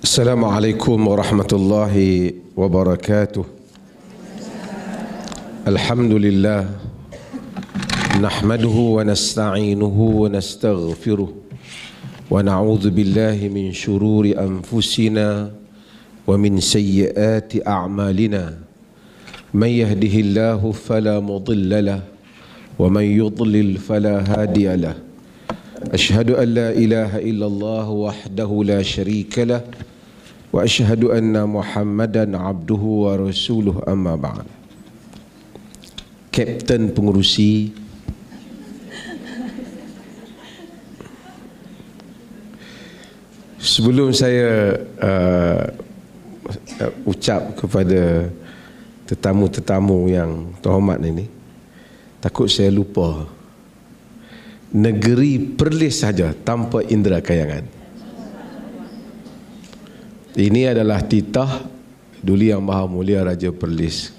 Assalamualaikum warahmatullahi wabarakatuh. Alhamdulillah nahmaduhu wa nasta'inuhu wa nastaghfiruh wa na'udzu billahi min syururi anfusina wa min sayyiati a'malina. Man yahdihillahu fala mudilla lahu wa man yudlil fala hadiya lahu. Ashhadu an la ilaha illallah wahdahu la syarika lah wa ashhadu anna Muhammadan abduhu wa rasuluh, amma ba'd. Kapten pengurusi, sebelum saya ucap kepada tetamu-tetamu yang terhormat ini, takut saya lupa, negeri Perlis saja tanpa indera kayangan. Ini adalah titah Duli Yang Maha Mulia Raja Perlis.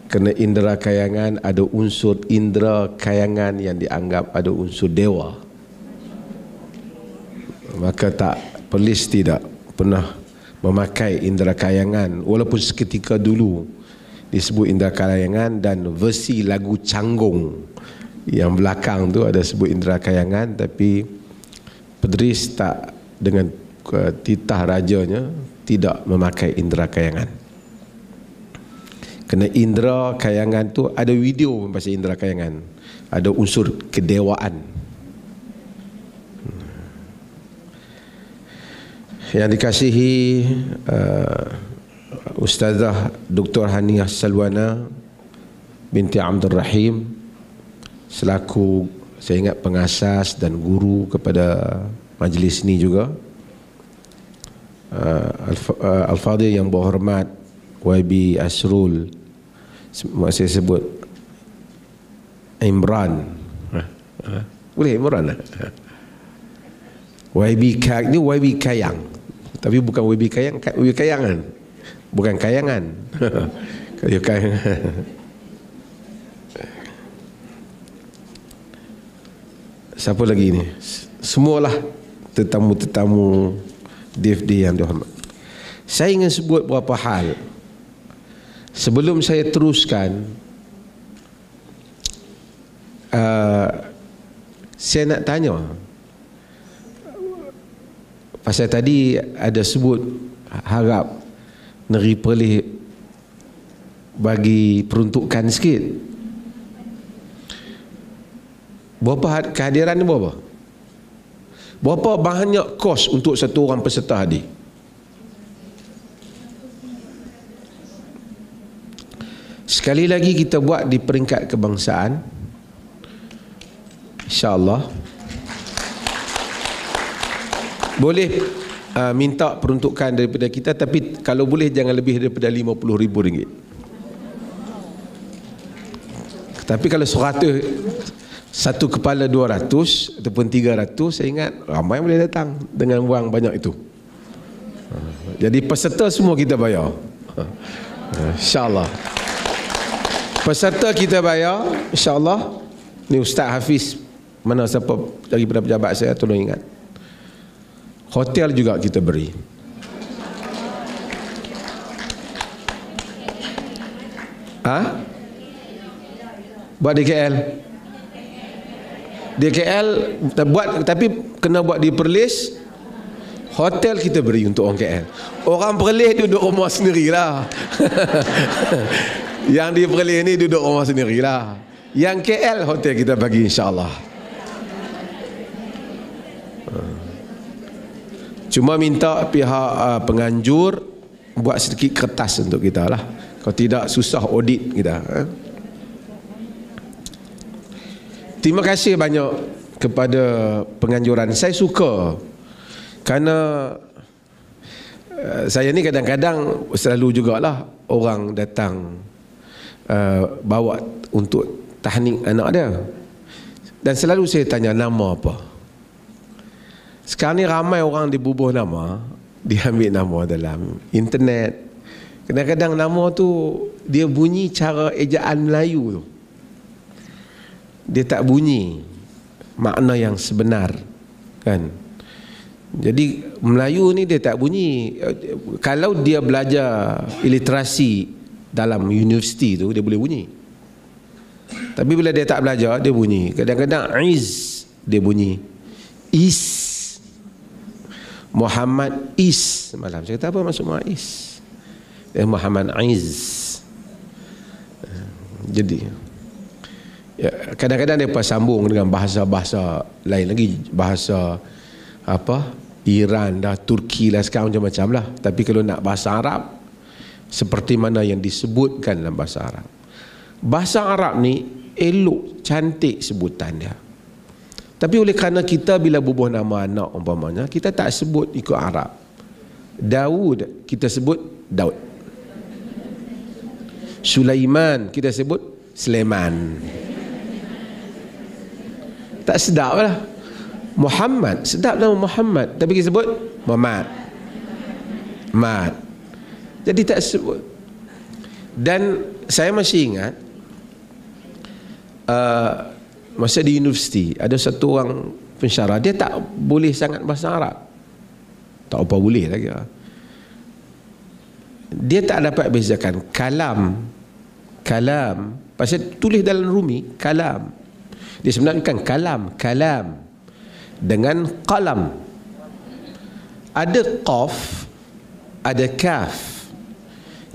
Kerana indera kayangan ada unsur indera kayangan yang dianggap ada unsur dewa, maka tak, Perlis tidak pernah memakai indera kayangan, walaupun seketika dulu disebut indera kayangan, dan versi lagu Canggung yang belakang tu ada sebut indera kayangan, tapi Perlis tak, dengan titah rajanya, tidak memakai indera kayangan. Kerana indera kayangan tu ada video pasal indera kayangan, ada unsur kedewaan. Yang dikasihi Ustazah Dr. Haniah Salwana binti Abdul Rahim, selaku saya ingat pengasas dan guru kepada majlis ini juga. Al-Fadhil yang berhormat YB Asrul, saya sebut Imran, boleh Imran lah. YB ini YB Kayang, tapi bukan YB Kayang, YB Kayangan, bukan Kayangan. Kalau Kayangan. Siapa lagi ni? Semualah tetamu-tetamu DFD yang dihormat. Saya ingin sebut beberapa hal sebelum saya teruskan. Saya nak tanya, pasal tadi ada sebut harap Negeri Perlis bagi peruntukan sikit. Berapa kehadiran ni berapa? Berapa banyak kos untuk satu orang peserta hadir? Sekali lagi kita buat di peringkat kebangsaan, InsyaAllah. Boleh minta peruntukan daripada kita, tapi kalau boleh jangan lebih daripada RM50,000. Tapi kalau 100, satu kepala 200 ataupun 300, saya ingat ramai boleh datang dengan wang banyak itu. Jadi peserta semua kita bayar, InsyaAllah. Peserta kita bayar, InsyaAllah. Ni Ustaz Hafiz, mana siapa daripada pejabat saya, tolong ingat. Hotel juga kita beri. Buat di KL. Di KL buat, tapi kena buat di Perlis. Hotel kita beri untuk orang KL. Orang Perlis duduk rumah sendirilah. Yang di Perlis ni duduk rumah sendirilah. Yang KL hotel kita bagi, insyaAllah. Cuma minta pihak penganjur buat sedikit kertas untuk kita lah. Kalau tidak susah audit kita. Terima kasih banyak kepada penganjuran. Saya suka, kerana saya ni kadang-kadang selalu jugalah orang datang bawa untuk tahnik anak dia, dan selalu saya tanya nama apa. Sekarang ni ramai orang dibubuh nama, diambil nama dalam internet. Kadang-kadang nama tu dia bunyi cara ejaan Melayu tu, dia tak bunyi makna yang sebenar, kan? Jadi Melayu ni dia tak bunyi. Kalau dia belajar iliterasi dalam universiti tu, dia boleh bunyi. Tapi bila dia tak belajar, dia bunyi. Kadang-kadang Iz, dia bunyi Is. Muhammad Is. Malam saya kata, apa maksud Muhammad Is? Muhammad Iz. Jadi ya, kadang-kadang dia sambung dengan bahasa-bahasa lain lagi. Bahasa apa, Iran dah, Turki lah, sekarang macam-macam lah. Tapi kalau nak bahasa Arab, seperti mana yang disebutkan dalam bahasa Arab. Bahasa Arab ni elok, cantik sebutan dia. Tapi oleh kerana kita bila bubuh nama anak umpamanya, kita tak sebut ikut Arab. Daud, kita sebut Daud. Sulaiman, kita sebut Sulaiman. Tak sedap lah. Muhammad, sedap nama Muhammad, tapi kita sebut Muhammad. Mat. Jadi tak sebut. Dan saya masih ingat masa di universiti ada satu orang pensyarah, dia tak boleh sangat bahasa Arab. Tak apa boleh lagi. Dia tak dapat bezakan kalam, pasal tulis dalam Rumi kalam. Dia sebenarnya bukan kalam dengan qalam. Ada qaf, ada kaf.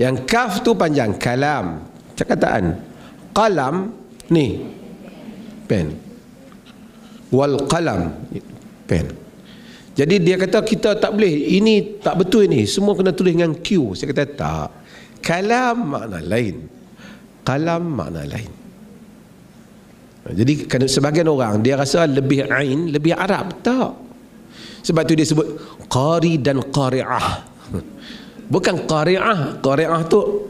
Yang kaf tu panjang, kalam, perkataan. Qalam ni pen. Wal qalam, pen. Jadi dia kata kita tak boleh, ini tak betul ini, semua kena tulis dengan Q. Saya kata tak. Kalam makna lain, qalam makna lain. Jadi sebagian orang dia rasa lebih ain, lebih Arab. Tak. Sebab tu dia sebut qari dan qari'ah. Bukan qari'ah. Qari'ah tu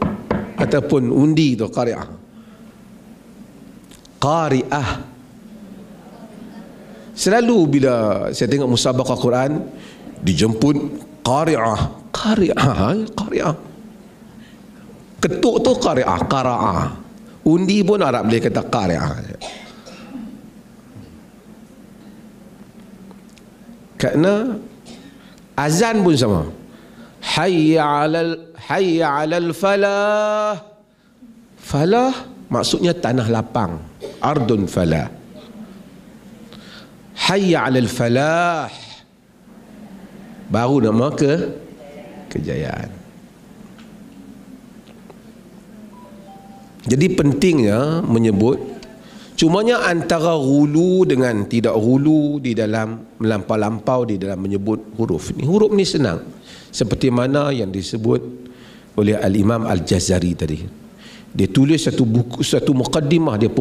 ataupun undi tu qari'ah. Qari'ah. Selalu bila saya tengok musabaqah Quran, dijemput qari'ah. Qari'ah. Ketuk tu qari'ah, qara'ah. Undi pun Arab boleh kata qari'ah. Kerana azan pun sama. Hayya 'alal falah. Falah maksudnya tanah lapang, ardun falah. Hayya 'alal falah, baru nama kejayaan. Jadi pentingnya menyebut. Cumanya antara hulu dengan tidak hulu di dalam melampau-lampau di dalam menyebut huruf ni. Huruf ni senang. Seperti mana yang disebut oleh Al-Imam Al-Jazari tadi. Dia tulis satu buku, satu muqaddimah, dia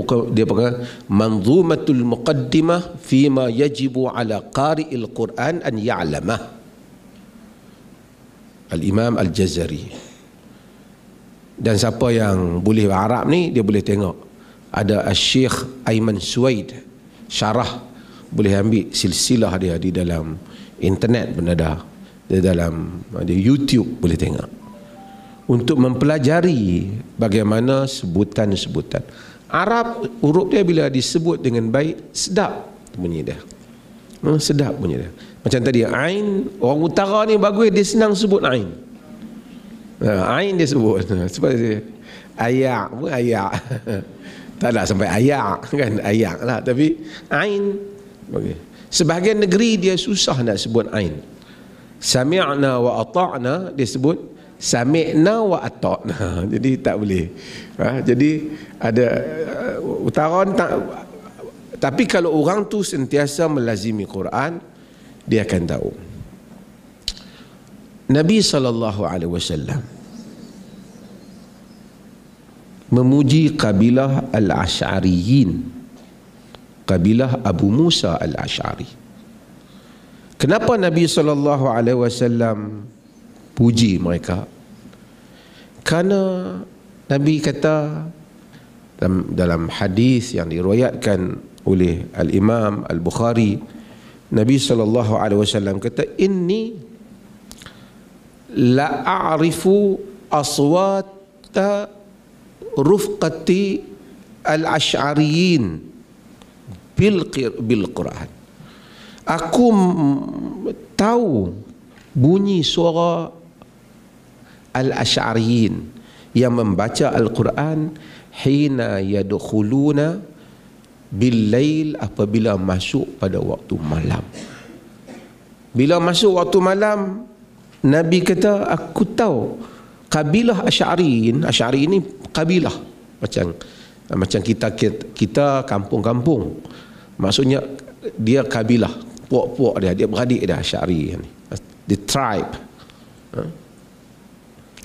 pakai Manzumatul Muqaddimah fima yajibu ala qari'il Quran an ya'lamah. Al-Imam Al-Jazari. Dan siapa yang boleh Arab ni, dia boleh tengok. Ada Syekh Aiman Suwaid syarah, boleh ambil silsilah dia di dalam internet pun ada, di dalam di YouTube boleh tengok, untuk mempelajari bagaimana sebutan-sebutan Arab. Huruf dia bila disebut dengan baik, sedap bunyi dia. Sedap bunyi dia. Macam tadi ain, orang utara ni bagus, dia senang sebut ain. Ain dia sebut. Sebab dia ayak pun ayak. Tak nak sampai ayak kan, ayak lah, tapi ain okay. Sebahagian negeri dia susah nak sebut ain. Sami'na wa ata'na, dia sebut sami'na wa ata'na. Jadi tak boleh. Jadi ada utara tak. Tapi kalau orang tu sentiasa melazimi Quran, dia akan tahu. Nabi SAW memuji kabilah Al-Asy'ariyin, kabilah Abu Musa Al-Asy'ari. Kenapa Nabi SAW puji mereka? Kerana Nabi kata dalam hadis yang diriwayatkan oleh Al-Imam Al-Bukhari, Nabi SAW kata, inni la a'rifu aswata rufqati al-asy'ariyin bil Quran. Aku tahu bunyi suara Al-Asy'ariyin yang membaca Al-Quran hina yadkhuluna bil-lail, apabila masuk pada waktu malam. Bila masuk waktu malam, Nabi kata, aku tahu kabilah Asy'ariyin. Asy'ari ini kabilah macam kita kampung-kampung. Maksudnya dia kabilah, puak-puak dia beradik dia, Asy'ari ni, the tribe.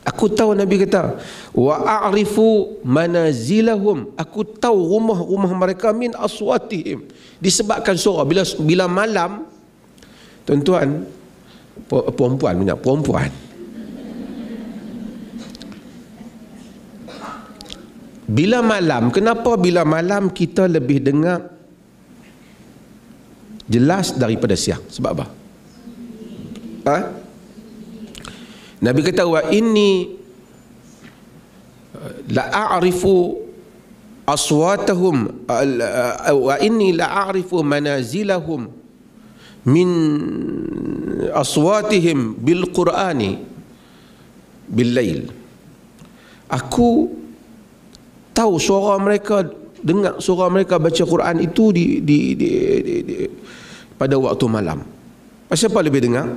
Aku tahu, Nabi kata, wa a'rifu manazilahum, aku tahu rumah-rumah mereka min aswatihim, disebabkan suara. Bila malam, tuan-tuan, perempuan banyak perempuan. Bila malam, kenapa bila malam kita lebih dengar jelas daripada siang? Sebab apa? Nabi kata, wa inni la a'rifu aswatahum wa inni la a'rifu manazilahum min aswatihim bil qur'ani bil lail. Aku tahu suara mereka, dengar suara mereka baca Quran itu pada waktu malam. Pasal apa lebih dengar?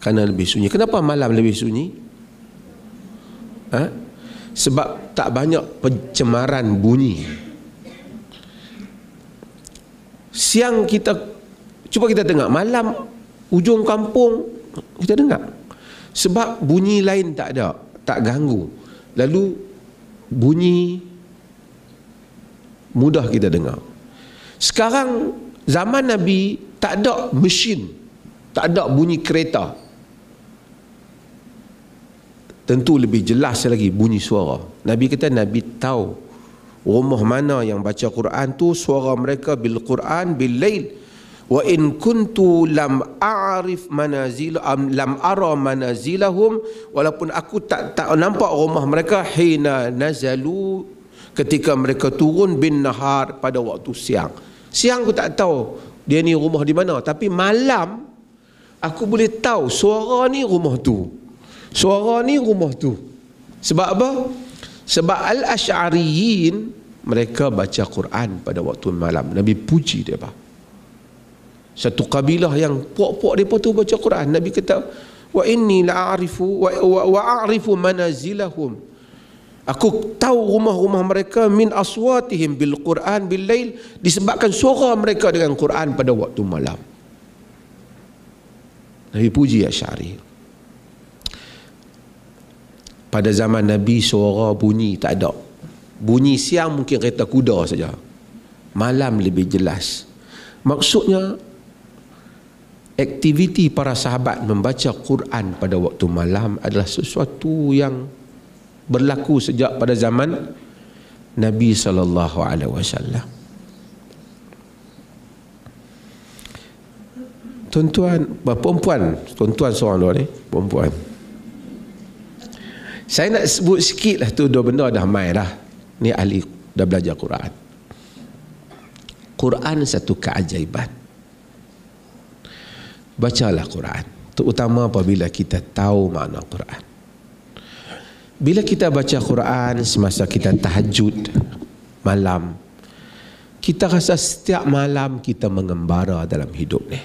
Kerana lebih sunyi. Kenapa malam lebih sunyi? Sebab tak banyak pencemaran bunyi. Siang cuba kita dengar, malam ujung kampung kita dengar. Sebab bunyi lain tak ada, tak ganggu. Lalu bunyi mudah kita dengar. Sekarang zaman Nabi tak ada mesin, tak ada bunyi kereta. Tentu lebih jelas lagi bunyi suara. Nabi kata, Nabi tahu rumah mana yang baca Quran tu suara mereka bil Quran bil lail. Wa in kuntu lam a'rif lam ara manazilahum, walaupun aku tak nampak rumah mereka hina nazalu, ketika mereka turun bin nahar, pada waktu siang. Siang aku tak tahu dia ni rumah di mana, tapi malam aku boleh tahu suara ni rumah tu, suara ni rumah tu. Sebab apa? Sebab Al-Asy'ariyin mereka baca Quran pada waktu malam. Nabi puji dia, Pak. Satu kabilah yang puak-puak mereka tu baca Quran. Nabi kata, wa inni la'arifu wa a'rifu manazilahum, aku tahu rumah-rumah mereka min aswatihim bil Quran bil lail, disebabkan suara mereka dengan Quran pada waktu malam. Nabi puji Asy'ari. Pada zaman Nabi suara bunyi tak ada. Bunyi siang mungkin kereta kuda saja. Malam lebih jelas. Maksudnya aktiviti para sahabat membaca Quran pada waktu malam adalah sesuatu yang berlaku sejak pada zaman Nabi SAW. Tuan-tuan, perempuan, tuan-tuan seorang luar ni, perempuan. Saya nak sebut sikit lah tu, dua benda dah main dah. Ni ahli dah belajar Quran. Quran satu keajaiban. Bacalah Quran, terutama apabila kita tahu makna Quran. Bila kita baca Quran semasa kita tahajud malam, kita rasa setiap malam kita mengembara dalam hidup ni.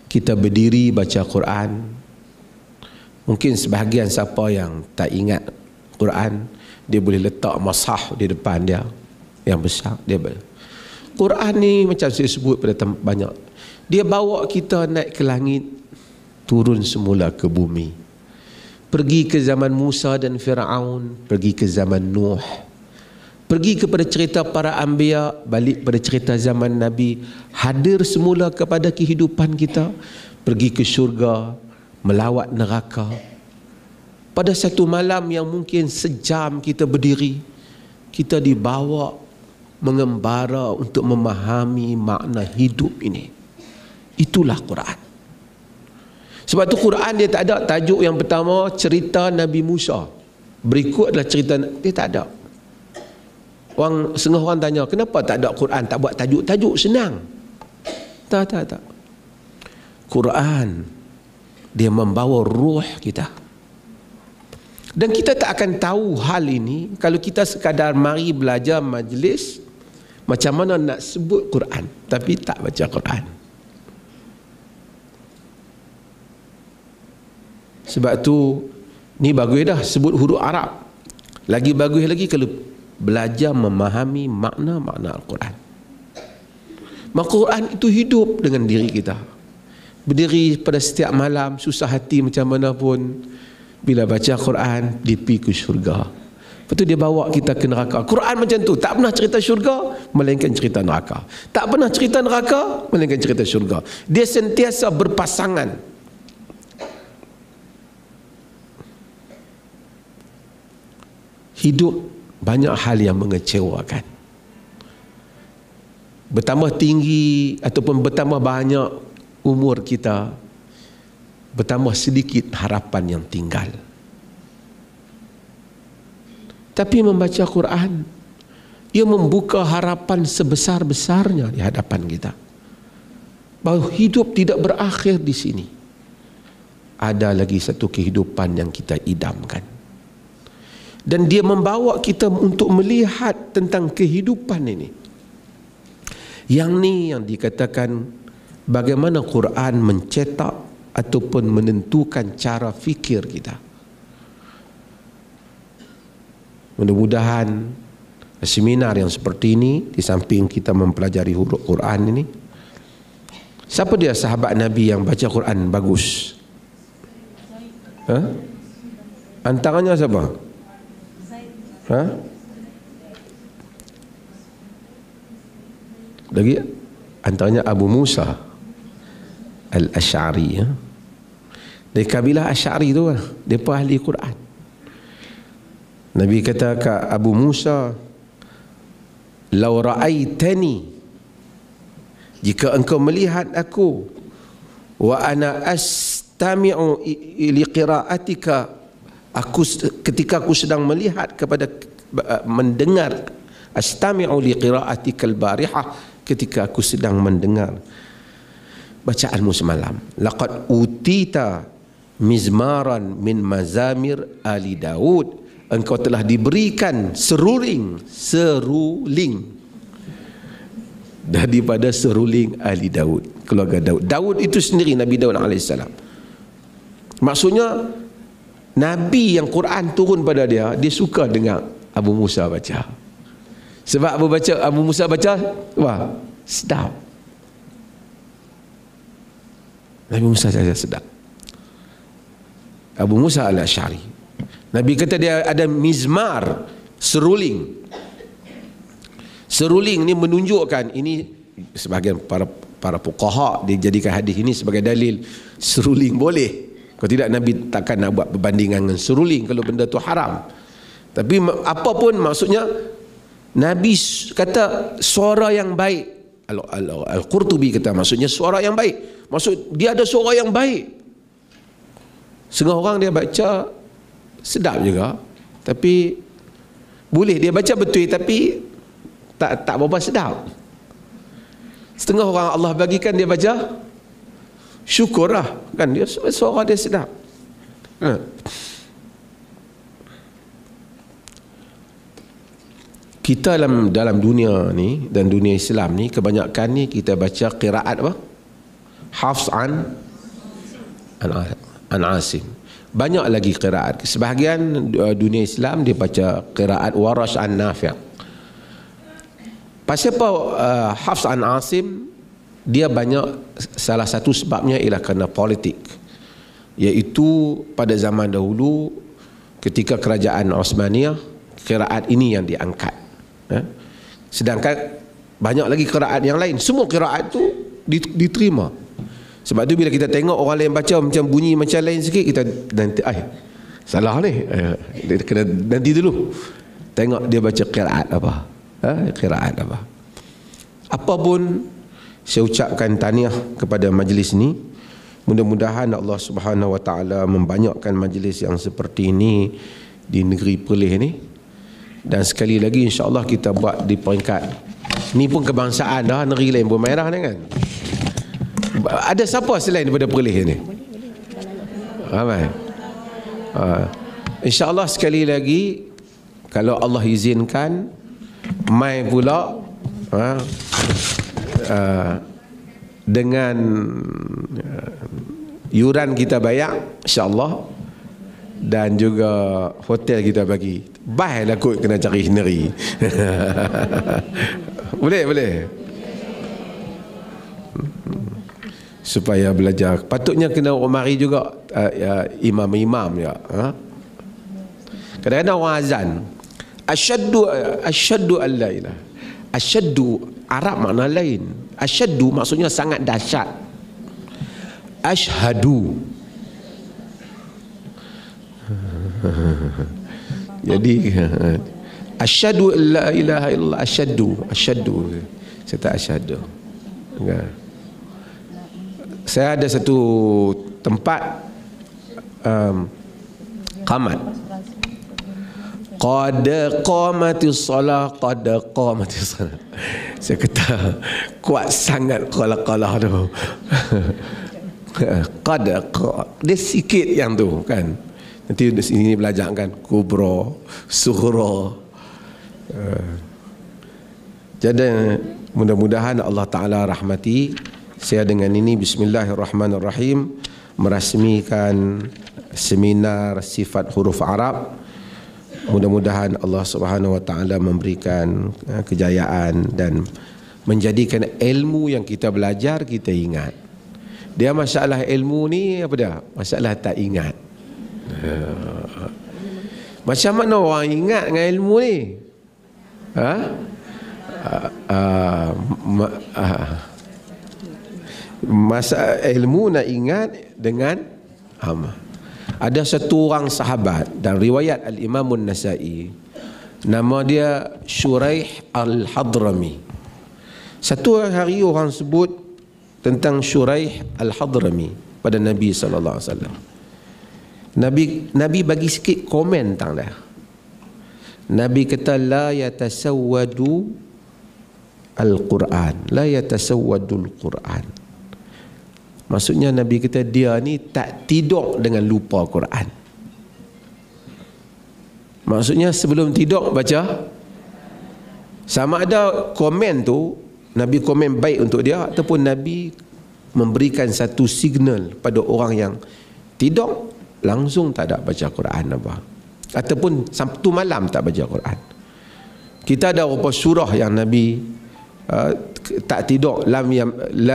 Kita berdiri baca Quran. Mungkin sebahagian siapa yang tak ingat Quran, dia boleh letak mushaf di depan dia yang besar. Quran ni macam saya sebut pada banyak, dia bawa kita naik ke langit, turun semula ke bumi. Pergi ke zaman Musa dan Fir'aun, pergi ke zaman Nuh, pergi kepada cerita para anbiya, balik pada cerita zaman Nabi, hadir semula kepada kehidupan kita, pergi ke syurga, melawat neraka. Pada satu malam yang mungkin sejam kita berdiri, kita dibawa mengembara untuk memahami makna hidup ini. Itulah Quran. Sebab tu Quran dia tak ada tajuk yang pertama cerita Nabi Musa, berikut adalah cerita, dia tak ada. Setengah orang tanya, kenapa tak ada Quran, tak buat tajuk-tajuk senang? Tak. Quran dia membawa ruh kita. Dan kita tak akan tahu hal ini kalau kita sekadar mari belajar majlis macam mana nak sebut Quran tapi tak baca Quran. Sebab tu ni bagus dah sebut huruf Arab. Lagi bagus lagi kalau belajar memahami makna-makna Al-Quran. Maka Quran itu hidup dengan diri kita. Berdiri pada setiap malam, susah hati macam mana pun, bila baca Quran, dia pergi ke syurga. Lepas tu dia bawa kita ke neraka. Quran macam tu, tak pernah cerita syurga, melainkan cerita neraka. Tak pernah cerita neraka, melainkan cerita syurga. Dia sentiasa berpasangan. Hidup banyak hal yang mengecewakan. Bertambah tinggi ataupun bertambah banyak umur kita, bertambah sedikit harapan yang tinggal. Tapi membaca Quran, ia membuka harapan sebesar-besarnya di hadapan kita, bahawa hidup tidak berakhir di sini. Ada lagi satu kehidupan yang kita idamkan. Dan dia membawa kita untuk melihat tentang kehidupan ini. Yang ni yang dikatakan bagaimana Quran mencetak ataupun menentukan cara fikir kita. Mudah-mudahan seminar yang seperti ini, di samping kita mempelajari huruf Quran ini, siapa dia sahabat Nabi yang baca Quran bagus? Antaranya siapa? Lagi antaranya Abu Musa Al-Asy'ari. Dari kabilah Asy'ari tu, mereka ahli Quran. Nabi kata ke Abu Musa, "Lau ra'aitani, jika engkau melihat aku, wa ana astami'u li qira'atika, ketika aku sedang melihat kepada mendengar, astami'u li qira'atikal barihah, ketika aku sedang mendengar bacaanmu semalam, laqad utita mizmaran min mazamir ali Daud, engkau telah diberikan seruling daripada seruling ali Daud, keluarga Daud. Daud itu sendiri Nabi Daud alaihissalam. Maksudnya Nabi yang Quran turun pada dia, dia suka dengar Abu Musa baca. Sebab Abu Musa baca, wah, sedap. Nabi Musa saja sedap. Abu Musa Al-Asy'ari. Nabi kata dia ada mizmar, seruling. Seruling ni menunjukkan, ini sebahagian para fuqaha dia jadikan hadis ini sebagai dalil seruling boleh. Kalau tidak Nabi takkan nak buat perbandingan dengan seruling kalau benda tu haram. Tapi apa pun maksudnya, Nabi kata suara yang baik. Al-Qurtubi kata maksudnya suara yang baik. Maksud dia ada suara yang baik. Setengah orang dia baca sedap juga, tapi boleh dia baca betul tapi tak berapa sedap. Setengah orang Allah bagikan dia baca, syukurlah kan, dia suara dia sedap. Kita dalam dunia ni dan dunia Islam ni, kebanyakan ni kita baca qiraat apa? Hafs an Asim. Banyak lagi qiraat. Sebahagian dunia Islam dia baca qiraat Warash an Nafi'. Pasal apa Hafs an Asim? Dia banyak, salah satu sebabnya ialah kerana politik. Iaitu pada zaman dahulu ketika kerajaan Osmaniyah, qiraat ini yang diangkat. Sedangkan banyak lagi qiraat yang lain, semua qiraat tu diterima. Sebab tu bila kita tengok orang lain baca macam bunyi macam lain sikit, kita nanti salah ni, kena nanti dulu tengok dia baca qiraat apa. Qiraat apa. Apa pun saya ucapkan tahniah kepada majlis ni. Mudah-mudahan Allah Subhanahu Wa Taala membanyakkan majlis yang seperti ini di negeri Perlis ni. Dan sekali lagi insya-Allah kita buat di peringkat ni pun kebangsaan dah, negeri lain pun main dah kan. Ada siapa selain daripada Perlis ni? Ramai. InsyaAllah sekali lagi kalau Allah izinkan mai pula dengan yuran kita bayar insyaAllah, dan juga hotel kita bagi. Baiklah kot kena cari sendiri. Boleh. Supaya belajar. Patutnya kena mari juga imam-imam ya. Kadang-kadang orang azan asyaddu an la ilah. Asyaddu Arab makna lain. Asyaddu maksudnya sangat dahsyat. Asyhadu. Jadi asyhadu an la ilaha illallah, asyhadu. Saya tak asyhadu. Saya ada satu tempat qamat. Qad qamatis salah, qad qamatis salah. Saya kata kuat sangat qala tu. Qad dia sikit yang tu kan. Nanti di sini belajar kan kubra, sughra. Jadi mudah-mudahan Allah Taala rahmati saya dengan ini. Bismillahirrahmanirrahim, merasmikan seminar sifat huruf Arab. Mudah-mudahan Allah Subhanahu Wa Taala memberikan kejayaan dan menjadikan ilmu yang kita belajar kita ingat. Dia masalah ilmu ni apa dah? Masalah tak ingat. Macam mana orang ingat dengan ilmu ni? Masa ilmu nak ingat dengan amal. Ada satu orang sahabat dan riwayat Al-Imam An-Nasa'i, nama dia Shuraih Al-Hadrami. Satu hari orang sebut tentang Shuraih Al-Hadrami pada Nabi sallallahu alaihi wasallam. Nabi bagi sikit komen tentang dia. Nabi kata la yatasawwadu al-Quran, la yatasawwadul Quran. Maksudnya Nabi kata dia ni tak tidur dengan lupa Quran. Maksudnya sebelum tidur baca. Sama ada komen tu Nabi komen baik untuk dia, ataupun Nabi memberikan satu signal pada orang yang tidur langsung tak ada baca Quran apa. Ataupun Sabtu malam tak baca Quran. Kita ada beberapa surah yang Nabi tak tidur, la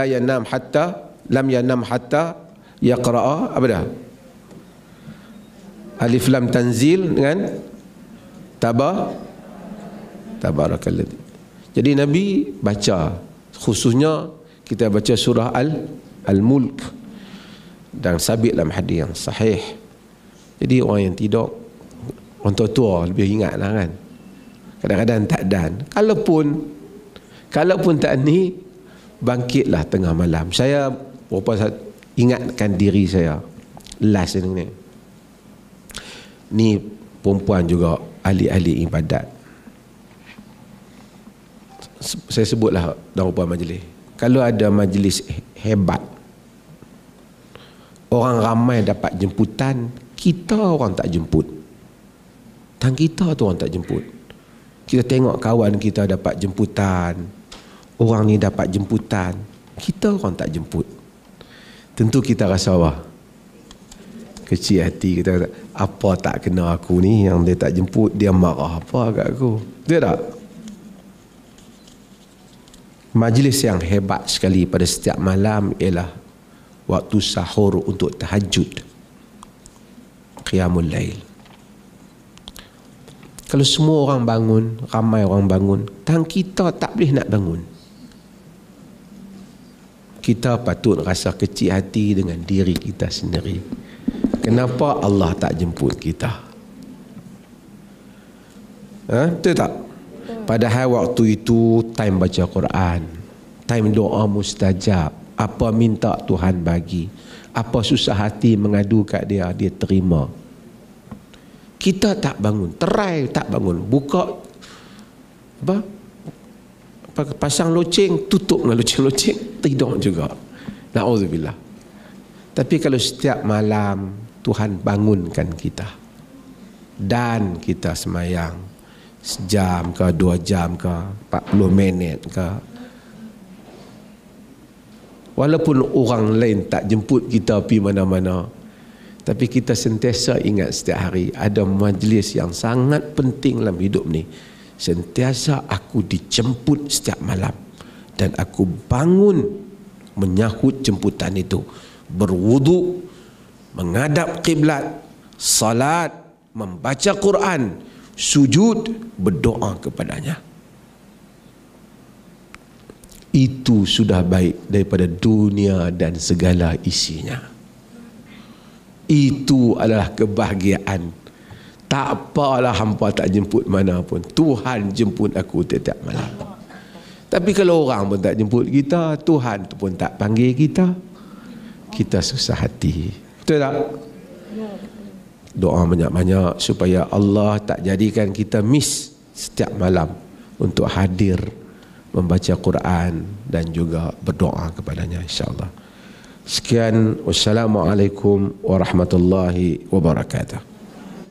yanam hatta yaqra'a apa dah? Alif Lam Tanzil dengan Tabarakalladzi. Jadi Nabi baca, khususnya kita baca surah Al-Mulk, dan sabit dalam hadis yang sahih. Jadi orang yang tidur, orang tua lebih ingat lah kan. Kadang-kadang tak dan. Kalaupun tak ni, bangkitlah tengah malam. Saya ingatkan diri saya last ni. Ni perempuan juga ahli-ahli ibadat. Saya sebutlah dalam beberapa majlis. Kalau ada majlis hebat, orang ramai dapat jemputan, kita orang tak jemput. Dan kita tu orang tak jemput. Kita tengok kawan kita dapat jemputan, orang ni dapat jemputan, kita orang tak jemput. Tentu kita rasa apa? Kecil hati. Kita kata, apa tak kena aku ni yang dia tak jemput, dia marah apa kat aku. Betul tak? Majlis yang hebat sekali pada setiap malam ialah waktu sahur untuk tahajud, qiyamul lail. Kalau semua orang bangun, ramai orang bangun, dan kita tak boleh nak bangun, kita patut rasa kecil hati dengan diri kita sendiri. Kenapa Allah tak jemput kita? Betul tak? Padahal waktu itu time baca Quran, time doa mustajab. Apa minta Tuhan bagi, apa susah hati mengadu kat dia, dia terima. kita tak bangun, terai tak bangun, buka apa pasang loceng, tutup dengan loceng-loceng, tidur juga. Na'udzubillah. Tapi kalau setiap malam Tuhan bangunkan kita dan kita semayang sejam ke 2 jam ke 40 minit ke, walaupun orang lain tak jemput kita pergi mana-mana, tapi kita sentiasa ingat setiap hari ada majlis yang sangat penting dalam hidup ni. Sentiasa aku dijemput setiap malam dan aku bangun menyahut jemputan itu, berwudu, menghadap kiblat, salat, membaca Quran, sujud, berdoa kepadanya. Itu sudah baik daripada dunia dan segala isinya. Itu adalah kebahagiaan. Tak apalah hampa tak jemput mana pun, Tuhan jemput aku setiap malam. Tapi kalau orang pun tak jemput kita, Tuhan tu pun tak panggil kita, kita susah hati. Betul tak? Doa banyak-banyak supaya Allah tak jadikan kita miss setiap malam untuk hadir membaca Quran dan juga berdoa kepadanya, insya-Allah. Sekian, wassalamualaikum warahmatullahi wabarakatuh.